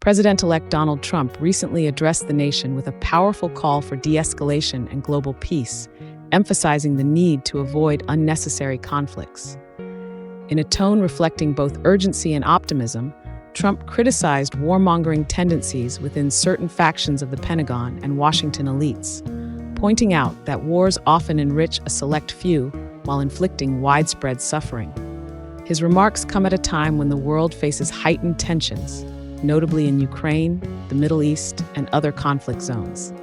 President-elect Donald Trump recently addressed the nation with a powerful call for de-escalation and global peace, emphasizing the need to avoid unnecessary conflicts. In a tone reflecting both urgency and optimism, Trump criticized warmongering tendencies within certain factions of the Pentagon and Washington elites, pointing out that wars often enrich a select few while inflicting widespread suffering. His remarks come at a time when the world faces heightened tensions, notably in Ukraine, the Middle East, and other conflict zones.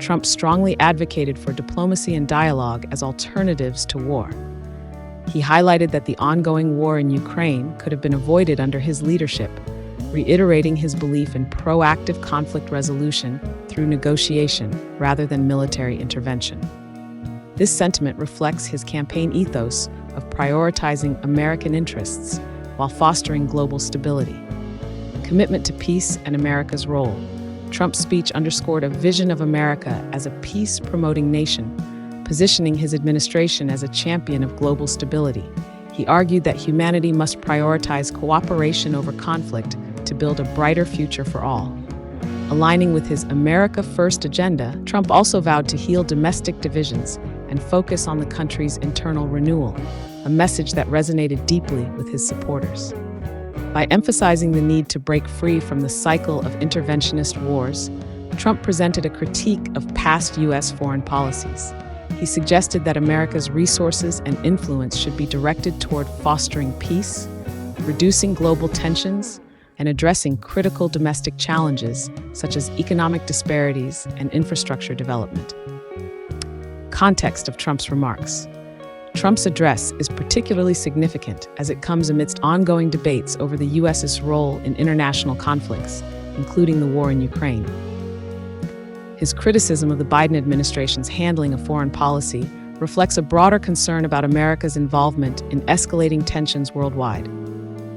Trump strongly advocated for diplomacy and dialogue as alternatives to war. He highlighted that the ongoing war in Ukraine could have been avoided under his leadership, reiterating his belief in proactive conflict resolution through negotiation rather than military intervention. This sentiment reflects his campaign ethos of prioritizing American interests while fostering global stability. Commitment to peace and America's role. Trump's speech underscored a vision of America as a peace-promoting nation, positioning his administration as a champion of global stability. He argued that humanity must prioritize cooperation over conflict to build a brighter future for all. Aligning with his America First agenda, Trump also vowed to heal domestic divisions and focus on the country's internal renewal, a message that resonated deeply with his supporters. By emphasizing the need to break free from the cycle of interventionist wars, Trump presented a critique of past U.S. foreign policies. He suggested that America's resources and influence should be directed toward fostering peace, reducing global tensions, and addressing critical domestic challenges such as economic disparities and infrastructure development. Context of Trump's remarks. Trump's address is particularly significant as it comes amidst ongoing debates over the U.S.'s role in international conflicts, including the war in Ukraine. His criticism of the Biden administration's handling of foreign policy reflects a broader concern about America's involvement in escalating tensions worldwide.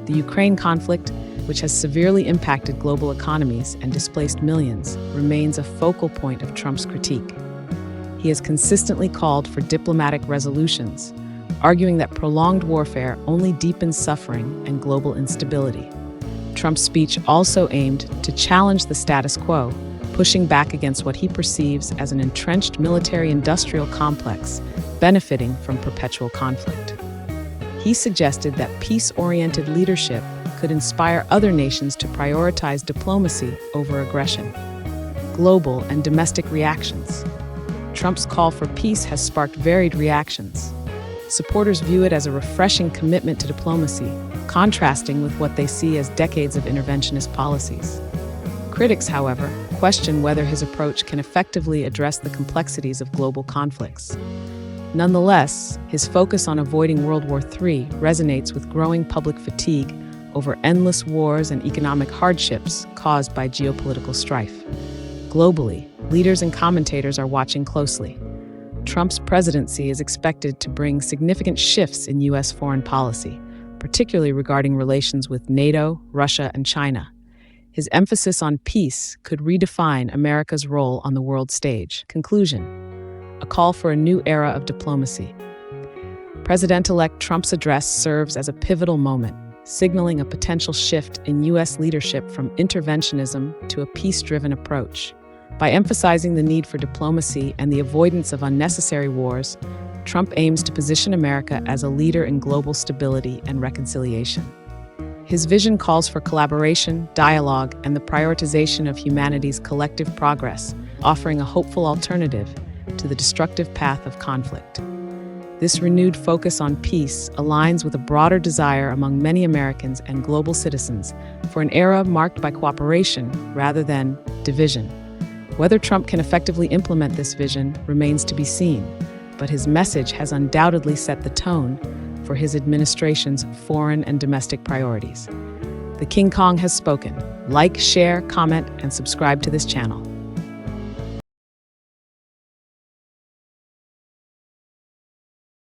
The Ukraine conflict, which has severely impacted global economies and displaced millions, remains a focal point of Trump's critique. He has consistently called for diplomatic resolutions, arguing that prolonged warfare only deepens suffering and global instability. Trump's speech also aimed to challenge the status quo, pushing back against what he perceives as an entrenched military-industrial complex benefiting from perpetual conflict. He suggested that peace-oriented leadership could inspire other nations to prioritize diplomacy over aggression. Global and domestic reactions. Trump's call for peace has sparked varied reactions. Supporters view it as a refreshing commitment to diplomacy, contrasting with what they see as decades of interventionist policies. Critics, however, question whether his approach can effectively address the complexities of global conflicts. Nonetheless, his focus on avoiding World War III resonates with growing public fatigue over endless wars and economic hardships caused by geopolitical strife. Globally, leaders and commentators are watching closely. Trump's presidency is expected to bring significant shifts in U.S. foreign policy, particularly regarding relations with NATO, Russia, and China. His emphasis on peace could redefine America's role on the world stage. Conclusion: a call for a new era of diplomacy. President-elect Trump's address serves as a pivotal moment, signaling a potential shift in U.S. leadership from interventionism to a peace-driven approach. By emphasizing the need for diplomacy and the avoidance of unnecessary wars, Trump aims to position America as a leader in global stability and reconciliation. His vision calls for collaboration, dialogue, and the prioritization of humanity's collective progress, offering a hopeful alternative to the destructive path of conflict. This renewed focus on peace aligns with a broader desire among many Americans and global citizens for an era marked by cooperation rather than division. Whether Trump can effectively implement this vision remains to be seen, but his message has undoubtedly set the tone for his administration's foreign and domestic priorities. The King Kong has spoken. Like, share, comment, and subscribe to this channel.